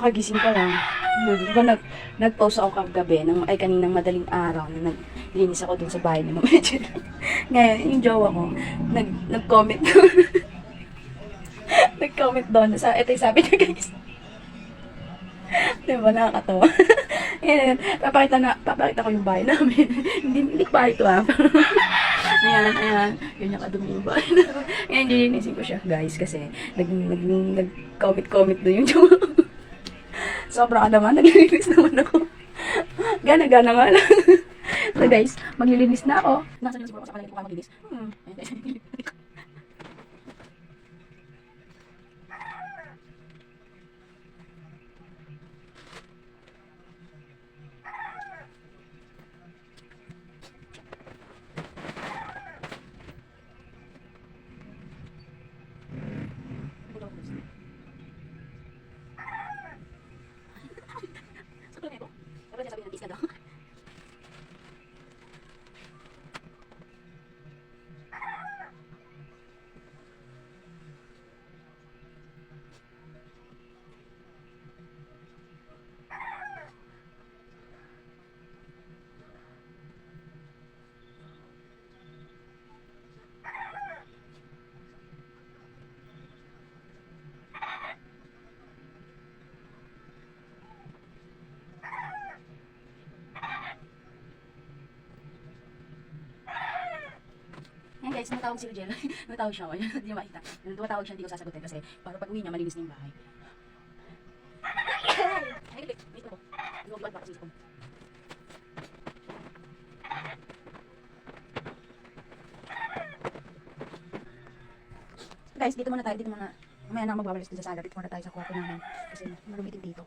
kakagising pa lang. Diba nag-post ako kagabi, kaninang madaling araw, na naglinis ako dun sa bahay ni Mama Ethel. Ngayon, yung jowa ko, nag-comment doon. Nag-comment doon. Ito yung sabi niya, guys. Diba, nakakatawa. Ayan, papakita ko yung bahay namin. Hindi bahay ito, Ayan. Ganyan kadumi yung bahay namin. Ayan, nilinisin ko siya, guys, kasi nag-comment doon yung jowa ko. Sobra ka naman, naglilinis naman ako. Gana-gana nga lang. So guys, maglilinis na ako. Nasa nyo siguro ako sa palagi ko ka maglinis. Ayan guys. Ayan guys, natawag si Rogel. Natawag siya. Hindi niya makita. Tumatawag siya, hindi ko sasagutin kasi para pag uwi niya, malinis na yung bahay. Ay, wait ako. Iwag baka sa isip ko. Guys, dito muna tayo. Mamaya na ako magbabalis din sa sala. Dito muna tayo sa kwarto namin. Kasi malumitin dito.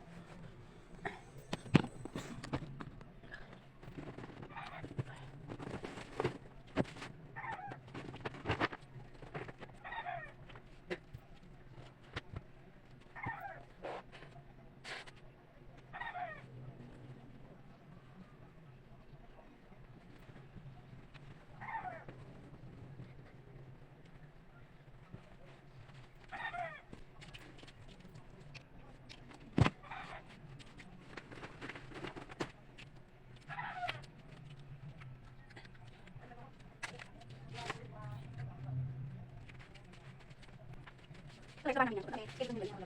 Okay, ito namin yan. Okay, ito namin yan.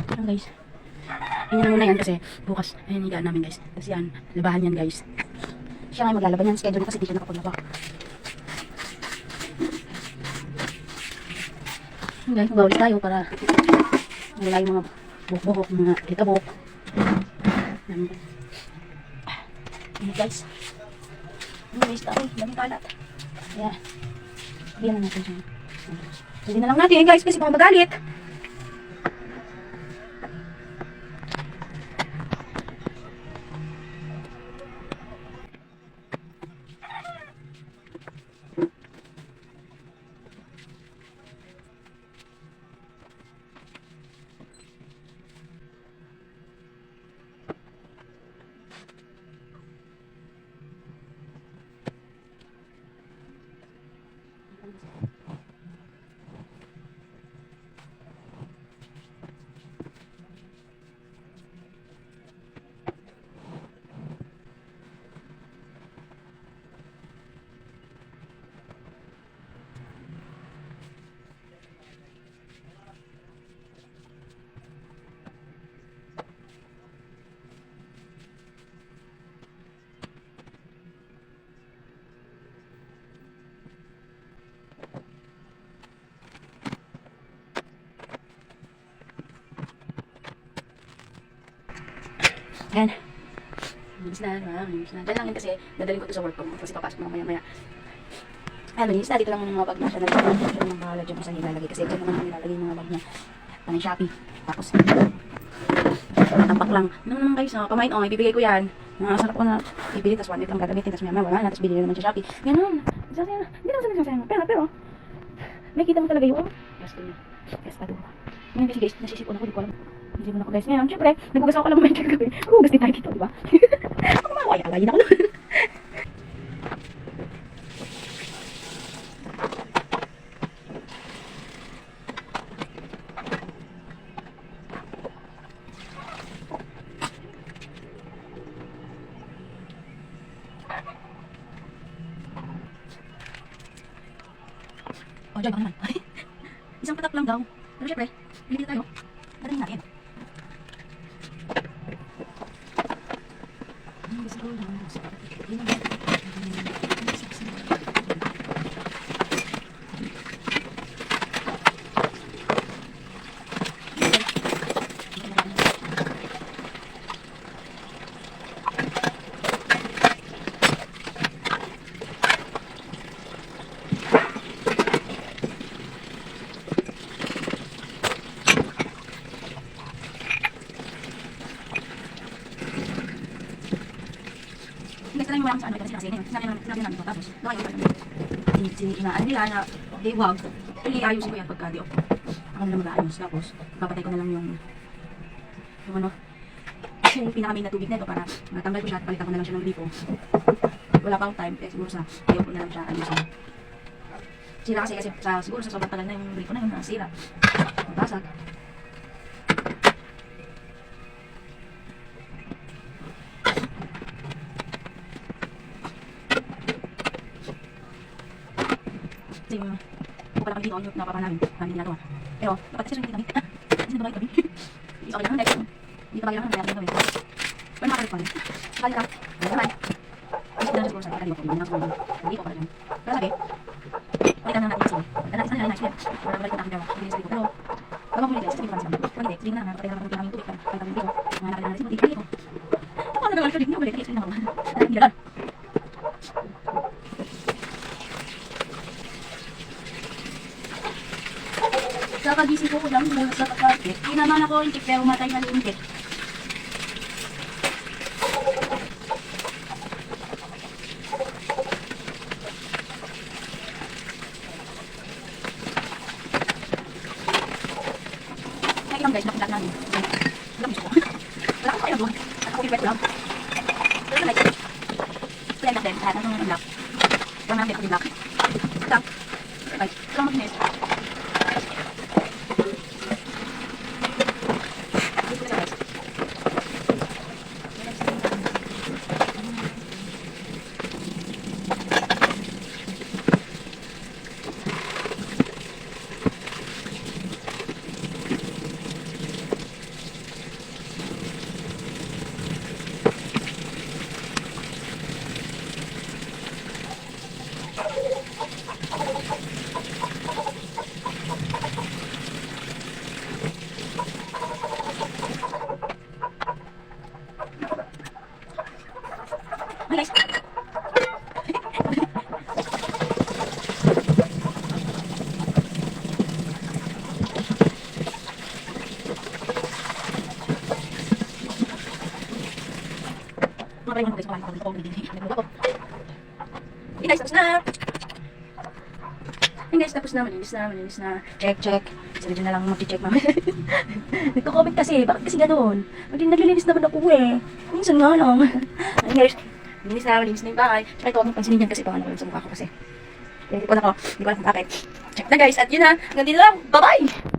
Ayan guys. Ganyan na muna yan kasi bukas, ayan higaan namin guys. Tapos yan, labahan yan guys. Siya nga maglalaban yan. Schedule kasi di siya nakapaglaba. Ayan guys, magbawalis tayo para wala yung mga buhok-buhok, mga kita-buhok. Ayan guys. Guys, tayo, daming kalat. Ayan. Sabihan na natin siya. Sabihin na lang natin guys kasi baka magalit. Ayan. Linis na. Diyan lang yun kasi dadalhin ko ito sa work ko. Kasi papasok na maya-maya. Ayan, linis na. Dito lang muna yung mga bag na siya. Siya naman bahala dyan kung saan nilalagay. Kasi dyan naman nilalagay yung mga bag niya. Panay Shopee. Tapos, tampak lang. Naman guys, pamain. Oh, ibibigay ko yan. Sarap ko na ibili. Tapos 1 lang gagamitin. Tapos maya-maya wala na. Tapos bili naman sa Shopee. Ganon. Hindi naman sa sayang. Pero, may kita mo talaga yung gasto niya. Gasto ba? Ngayon kasi guys, nasisipon ako. Di ko alam. Hindi mo na ako guys. Ngayon, syempre, nagbugas ako lang medyo gabi. Hugas din tayo dito, di ba? Ako mga alayin ako nun. Oh, Joy, baka naman. Isang patak lang daw. Pero syempre, bili tayo. Dadaling natin. Next time wala sa ano kasi ngayon. Sinabi namin ito tapos gawa yung inaan nila na di wag. Ayusin ko yan pagka di okay. Ako na lang mag-aayos tapos papatay ko na lang yung ano yung pinakamain na tubig nito para matanggal ko siya at palitan ko na lang siya ng gripo. Wala pang time eh siguro sa ayaw ko na lang siya ayusin. Sira kasi siguro sa sobrang tagal na yung gripo na yun nasira. Basag. Kasi yung pala pag dito yung napapa namin ginagawa. Pero dapat kasi siya hindi kami. Kasi nababay kami. Okay lang next. Dito pa kailangan kaya kami. Pero makakalit pa rin. Kali lang. Kaya naman. Kasi na siguro sa kaliwa ko. Hindi na ako hindi ko pa rin. Pero sabi, balikan na natin yung sila. Isa na nice yan. Para balik ko na aking gawa. Hindi sa dito. Pero wag mo nila. Sa dito pa rin sila. Pag hindi, sige na. Nakapatay na naman yung tubig. Palitan yung dito. Nakapatay na natin yung tubig. Ako na nagawa siya dito. Balik. Sige na ako. Hindi na. Sa pagising ko lang mula sa pagkakit, inaman ako yung pero matay na lintik. Nakikita mo guys, nakilat namin. Alam mo ko. Wala ko kayo doon. At ako i-wet lang. Pero na guys, plan natin. Lahat ng mga black. Lang natin ako black. Ito. Guys, ito lang mag-inis. Guys. Mga ko guys, kumain ako dito. Guys, tapos na. Guys, tapos na. Malinis na. Check. Sarili na lang mag-check mami. Nagko-comment kasi, bakit kasi ganoon? Naglilinis naman ako eh. Minsan nga lang. Guys, malinis na yung bahay. Tsaka ito, huwag mong pansinin yan kasi paano ko sa mukha ko kasi. Hindi ko alam kung bakit. Check na guys, at yun na. Hanggang dito lang. Bye-bye!